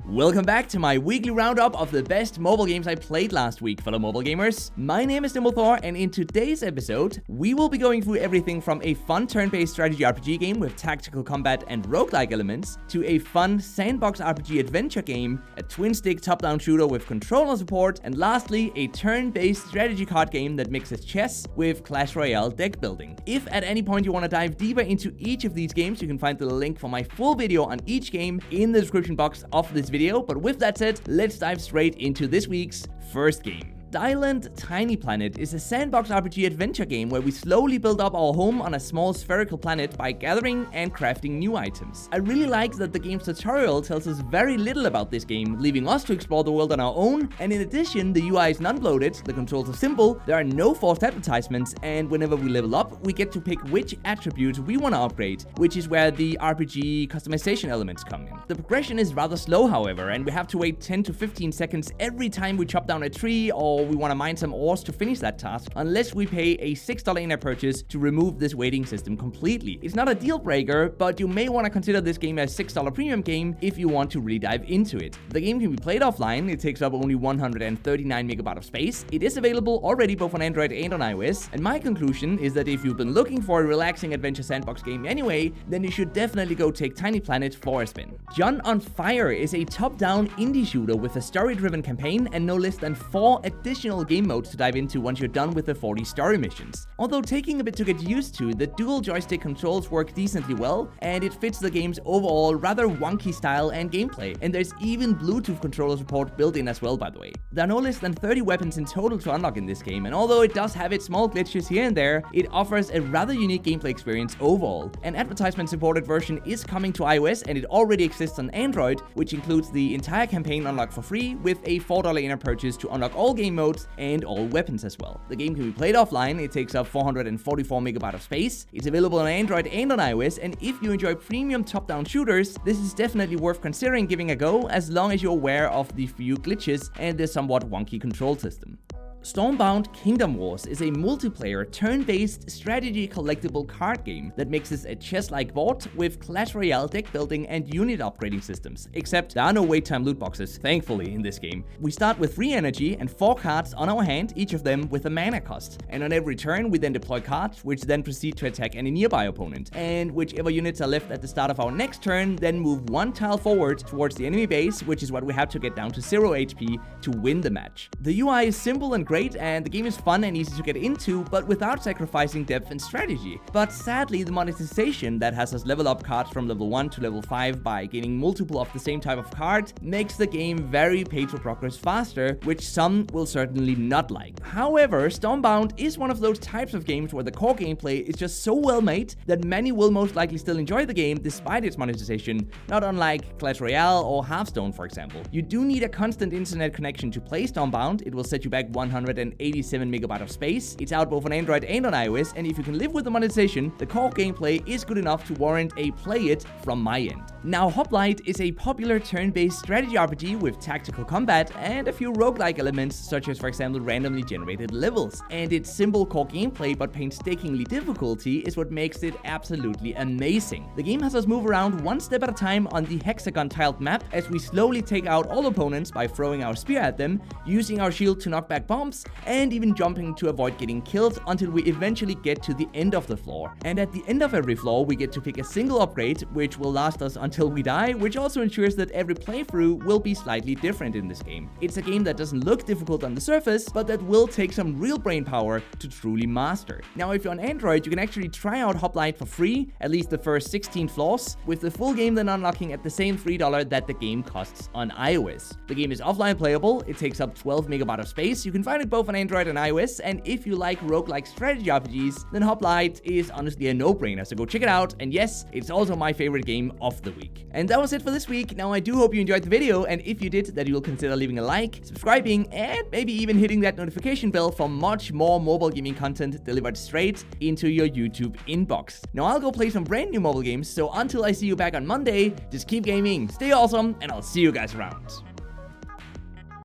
Welcome back to my weekly roundup of the best mobile games I played last week, fellow mobile gamers. My name is NimbleThor, and in today's episode, we will be going through everything from a fun turn-based strategy RPG game with tactical combat and roguelike elements, to a fun sandbox RPG adventure game, a twin-stick top-down shooter with controller support, and lastly, a turn-based strategy card game that mixes chess with Clash Royale deck building. If at any point you want to dive deeper into each of these games, you can find the link for my full video on each game in the description box of this video. But with that said, let's dive straight into this week's first game. Deiland Tiny Planet is a sandbox RPG adventure game where we slowly build up our home on a small spherical planet by gathering and crafting new items. I really like that the game's tutorial tells us very little about this game, leaving us to explore the world on our own, and in addition, the UI is non-bloated, the controls are simple, there are no forced advertisements, and whenever we level up, we get to pick which attribute we want to upgrade, which is where the RPG customization elements come in. The progression is rather slow, however, and we have to wait 10 to 15 seconds every time we chop down a tree or we want to mine some ores to finish that task, unless we pay a $6 in-app purchase to remove this waiting system completely. It's not a deal breaker, but you may want to consider this game as a $6 premium game if you want to really dive into it. The game can be played offline, it takes up only 139 megabytes of space, it is available already both on Android and on iOS, and my conclusion is that if you've been looking for a relaxing adventure sandbox game anyway, then you should definitely go take Tiny Planet for a spin. Jon On Fire is a top-down indie shooter with a story-driven campaign and no less than 4 additional game modes to dive into once you're done with the 40 story missions. Although taking a bit to get used to, the dual joystick controls work decently well, and it fits the game's overall rather wonky style and gameplay, and there's even Bluetooth controller support built in as well, by the way. There are no less than 30 weapons in total to unlock in this game, and although it does have its small glitches here and there, it offers a rather unique gameplay experience overall. An advertisement supported version is coming to iOS, and it already exists on Android, which includes the entire campaign unlocked for free with a $4 in-app purchase to unlock all game modes and all weapons as well. The game can be played offline, it takes up 444 megabytes of space, it's available on Android and on iOS, and if you enjoy premium top-down shooters, this is definitely worth considering giving a go as long as you're aware of the few glitches and the somewhat wonky control system. Stormbound Kingdom Wars is a multiplayer, turn-based strategy collectible card game that mixes a chess-like board with Clash Royale deck building and unit upgrading systems, except there are no wait time loot boxes, thankfully, in this game. We start with 3 energy and 4 cards on our hand, each of them with a mana cost, and on every turn we then deploy cards, which then proceed to attack any nearby opponent, and whichever units are left at the start of our next turn then move 1 tile forward towards the enemy base, which is what we have to get down to 0 HP to win the match. The UI is simple and great, and the game is fun and easy to get into, but without sacrificing depth and strategy. But sadly, the monetization that has us level up cards from level 1 to level 5 by gaining multiple of the same type of card makes the game very pay to progress faster, which some will certainly not like. However, Stormbound is one of those types of games where the core gameplay is just so well made that many will most likely still enjoy the game despite its monetization, not unlike Clash Royale or Hearthstone, for example. You do need a constant internet connection to play Stormbound. It will set you back 187 megabytes of space. It's out both on Android and on iOS, and if you can live with the monetization, the core gameplay is good enough to warrant a play it from my end. Now, Hoplite is a popular turn-based strategy RPG with tactical combat and a few roguelike elements, such as, for example, randomly generated levels. And its simple core gameplay but painstakingly difficulty is what makes it absolutely amazing. The game has us move around one step at a time on the hexagon-tiled map as we slowly take out all opponents by throwing our spear at them, using our shield to knock back bombs, and even jumping to avoid getting killed until we eventually get to the end of the floor. And at the end of every floor, we get to pick a single upgrade, which will last us until we die, which also ensures that every playthrough will be slightly different in this game. It's a game that doesn't look difficult on the surface, but that will take some real brain power to truly master. Now, if you're on Android, you can actually try out Hoplite for free, at least the first 16 floors, with the full game then unlocking at the same $3 that the game costs on iOS. The game is offline playable, it takes up 12 megabytes of space, you can find it both on Android and iOS, and if you like roguelike strategy RPGs, then Hoplite is honestly a no-brainer, so go check it out, and yes, it's also my favorite game of the week. And that was it for this week. Now, I do hope you enjoyed the video, and if you did, that you will consider leaving a like, subscribing, and maybe even hitting that notification bell for much more mobile gaming content delivered straight into your YouTube inbox. Now, I'll go play some brand new mobile games, so until I see you back on Monday, just keep gaming, stay awesome, and I'll see you guys around.